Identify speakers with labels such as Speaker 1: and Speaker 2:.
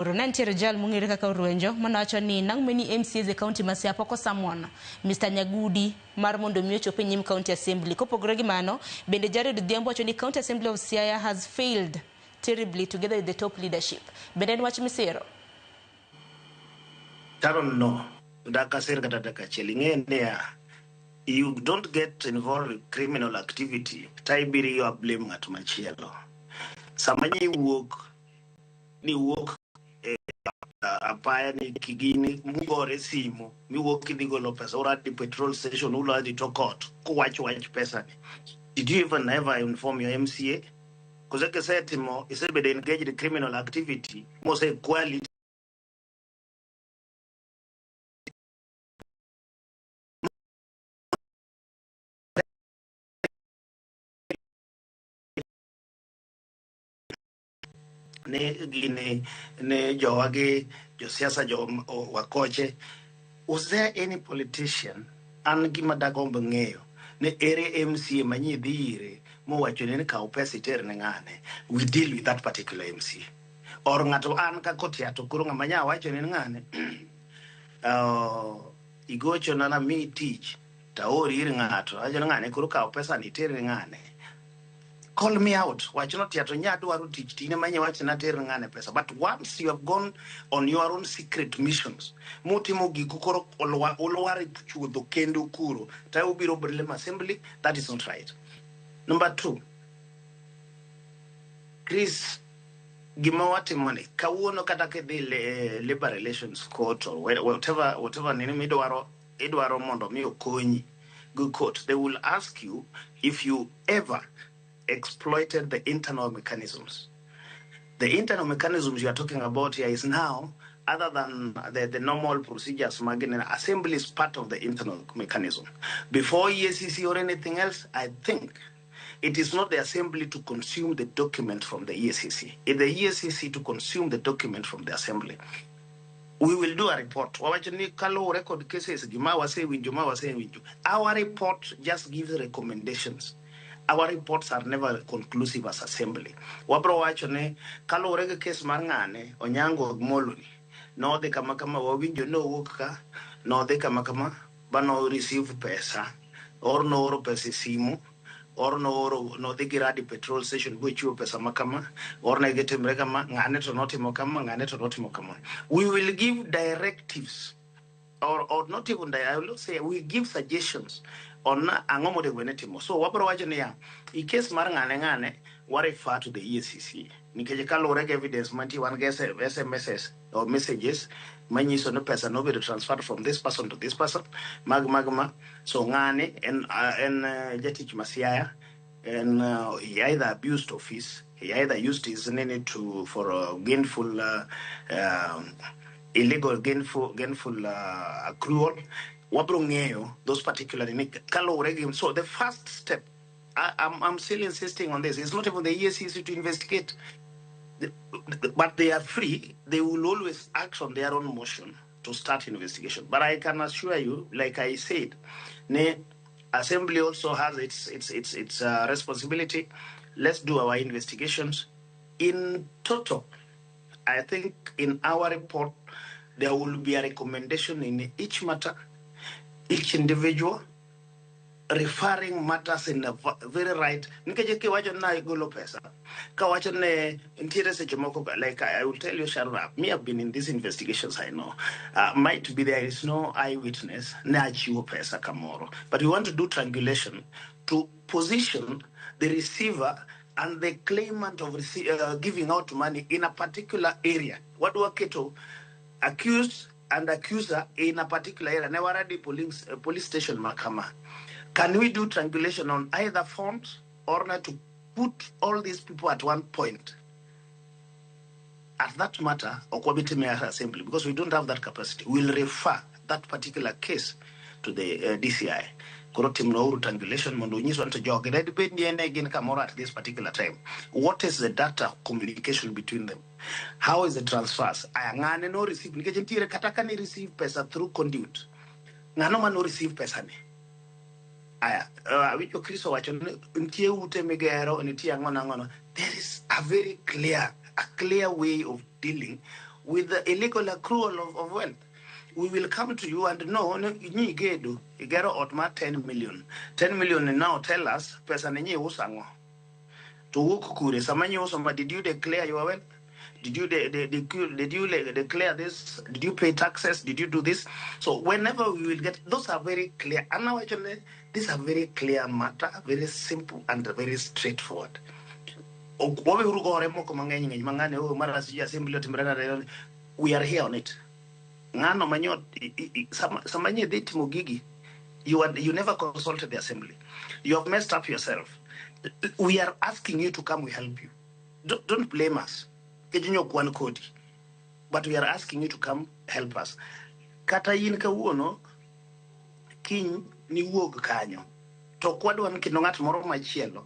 Speaker 1: Nantiere jal mung'ere kaka Ruenjo manawacho ni nang' many MCAs e county ma Siaya pok osamon Mr. Nyagudi mar mondo mi ochop e nyim county assembly. Kopogore gi mano, bende Jared Odhiambo wacho ni county assembly of Siaya has failed terribly together with the top leadership. Bende en wach misero.
Speaker 2: I don't know. You don't get involved in criminal activity. Taibiri you are blaming at Machielo. Samani walk apaya ni kigini mugore simu mi walk ni golo pesa ora di petrol station ula di tokot ku watch pesa ni. Did you even ever inform your MCA? Because like I said timo isebe they engage in criminal activity mo say quality ne joage jo siasa jo wakoche. Was there any politician an gima dagombo ng'eyo ne ere MCA manyi dhire mo wacho ne ka pesa ter ne ngane? We deal with that particular MCA or ngato an ka Otiato kuro ng'amanya wacho ne ngane igocho na mi tich taori ir ngato ajo ngane kuro ka pesa ni ter ne ngane. Call me out. Watch not yet on Yadu teach Tina Manya watch not pesa. But once you have gone on your own secret missions, Motimogi Kukoro Olwari Chudo Kendo Kuro, Taubiro Berlem Assembly, that is not right. Number 2, Chris Gimawati money, Kawuno Katake de Labor Relations Court or whatever Nimido Eduardo Mondo Mio Kony, good court. They will ask you if you ever exploited the internal mechanisms. The internal mechanisms you are talking about here is now, other than the normal procedures, assembly is part of the internal mechanism. Before EACC or anything else, I think it is not the assembly to consume the document from the EACC. It's the EACC to consume the document from the assembly. We will do a report. Record cases. Our report just gives recommendations. Our reports are never conclusive as assembly. Wabro wachone kalo rege case marngane onyango moluni no de kama wawinjo no wuka no de kama bano receive pesa or no oro pesa simu or no de giradi petrol station buchu pesa makama or na getemre kama ngane to notimo kama. We will give directives or not even I will say we give suggestions on angomo de wenetimo. So wabro wachone ya in case ngane what refer to the EACC nikech kalore evidence manti one gets SMSs or messages many so no person no be transferred from this person to this person magma so ngane and jetich Siaya and he either abused office, he either used his name for gainful illegal gainful accrual. Those particular so the first step, I'm still insisting on this. It's not even the EACC to investigate, but they are free. They will always act on their own motion to start investigation. But I can assure you, like I said, the assembly also has its responsibility. Let's do our investigations. In total, I think in our report, there will be a recommendation in each matter, each individual, referring matters in a very right. Like I will tell you, Sharab, me have been in these investigations, I know. Might be there is no eyewitness, but we want to do triangulation to position the receiver and the claimant of giving out money in a particular area. What do Keto accused and accuser in a particular area? Never had the police station Makama. Can we do triangulation on either forms or not to put all these people at one point? At that matter, or committee mayor assembly, because we don't have that capacity, we'll refer that particular case to the DCI. Triangulation at this particular time. What is the data communication between them? How is the transfers? Ngane no receive. Nikechintire kataka ni receive pesa through conduit. Ngano no receive pesa ni. Aya, wicho Kristo wacho ntie ute megero ntie ngono. There is a very clear way of dealing with the illegal accrual of wealth. We will come to you and no, you get out 10 million. 10 million now tell us, person usango. To work kure, Samanyo, did you declare your wealth? Did you declare this? Did you pay taxes? Did you do this? So whenever we will get, those are very clear. And now actually, these are very clear matter, very simple and very straightforward. We are here on it. Ngano manyo samanye date mugigi. You never consulted the assembly. You have messed up yourself. We are asking you to come, we help you. Don't blame us. But we are asking you to come help us. Kata yin ka uono, king ni wuog kanyo. To kwadwan kinongat moro machielo.